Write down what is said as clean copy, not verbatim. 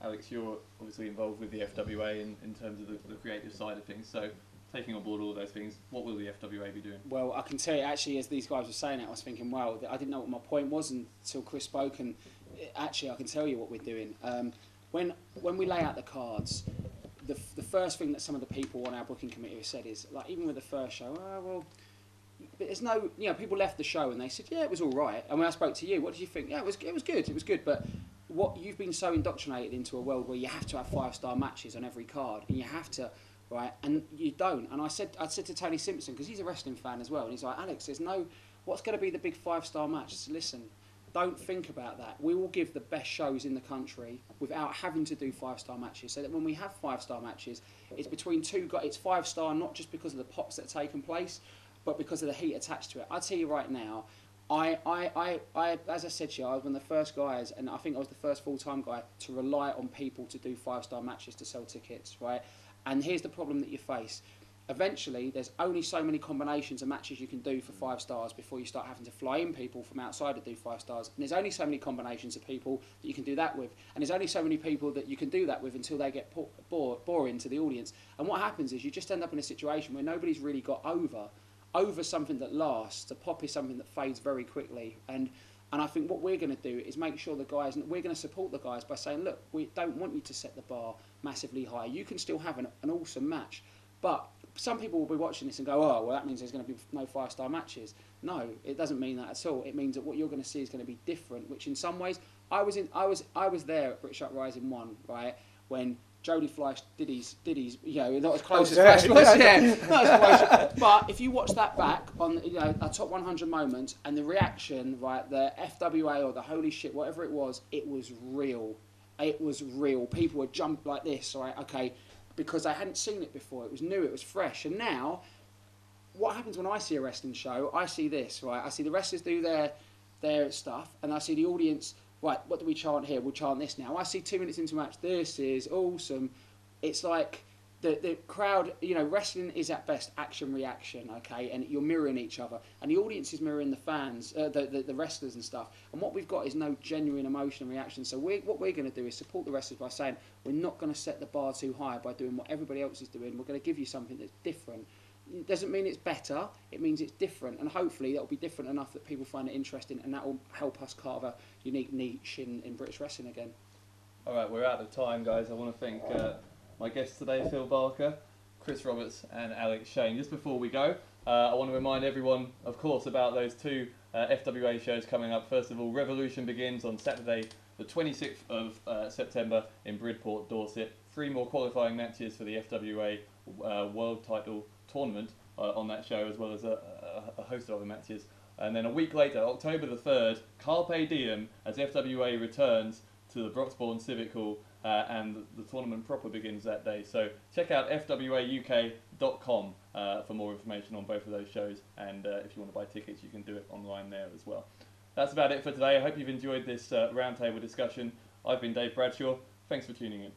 Alex, you're obviously involved with the FWA in terms of the creative side of things. So taking on board all of those things, what will the FWA be doing? Well, I can tell you, actually, as these guys were saying it, I was thinking, wow, I didn't know what my point was until Chris spoke, and actually I can tell you what we're doing. When we lay out the cards, the first thing that some of the people on our booking committee have said is, like, even with the first show, oh, well, but there's no, people left the show and they said, yeah, it was all right. And when I spoke to you, what did you think? Yeah, it was good, but what you've been so indoctrinated into a world where you have to have 5-star matches on every card, and you have to, right, and you don't. And I said to Tony Simpson, because he's a wrestling fan as well, and he's like, Alex, what's going to be the big 5-star match? I said, listen, don't think about that. We will give the best shows in the country without having to do 5-star matches, so that when we have 5-star matches, it's between two guys. It's 5-star not just because of the pops that are taking place, but because of the heat attached to it. I tell you right now, I as I said to you, I was one of the first guys, and I think I was the first full-time guy to rely on people to do 5-star matches to sell tickets, right? And here's the problem that you face. Eventually, there's only so many combinations of matches you can do for 5 stars before you start having to fly in people from outside to do 5 stars. And there's only so many combinations of people that you can do that with. And there's only so many people that you can do that with until they get boring to the audience. And what happens is you just end up in a situation where nobody's really got over something that lasts. A pop is something that fades very quickly. And I think what we're going to do is make sure the guys, we're going to support the guys by saying, look, we don't want you to set the bar massively high. You can still have an awesome match. But some people will be watching this and go, oh, well, that means there's going to be no 5-star matches. No, it doesn't mean that at all. It means that what you're going to see is going to be different, which in some ways, I was there at British Uprising 1, right, when Jody Fleisch did his, not as close as Fleisch was, not as close. But if you watch that back on, our top 100 moments and the reaction, right, the FWA or the holy shit, whatever it was real. It was real. People would jump like this, right, okay, because I hadn't seen it before. It was new, it was fresh. And now, what happens when I see a wrestling show? I see this, right? I see the wrestlers do their stuff, and I see the audience, right, what do we chant here? We'll chant this now. I see 2 minutes into a match, this is awesome. It's like the crowd, wrestling is at best action-reaction, okay? And you're mirroring each other. And the audience is mirroring the fans, the wrestlers and stuff. And what we've got is no genuine emotion and reaction. So what we're going to do is support the wrestlers by saying, we're not going to set the bar too high by doing what everybody else is doing. We're going to give you something that's different. It doesn't mean it's better, it means it's different. And hopefully that will be different enough that people find it interesting, and that will help us carve a unique niche in British wrestling again. All right, we're out of time, guys. I want to thank my guests today, Phil Barker, Chris Roberts and Alex Shane. Just before we go, I want to remind everyone, of course, about those 2 FWA shows coming up. First of all, Revolution begins on Saturday, the 26th of September in Bridport, Dorset. 3 more qualifying matches for the FWA World Title Tournament on that show, as well as a host of other matches. And then a week later, October the 3rd, Carpe Diem, as FWA returns to the Broxbourne Civic Hall, and the tournament proper begins that day. So check out fwauk.com for more information on both of those shows, and if you want to buy tickets, you can do it online there as well. That's about it for today. I hope you've enjoyed this roundtable discussion. I've been Dave Bradshaw. Thanks for tuning in.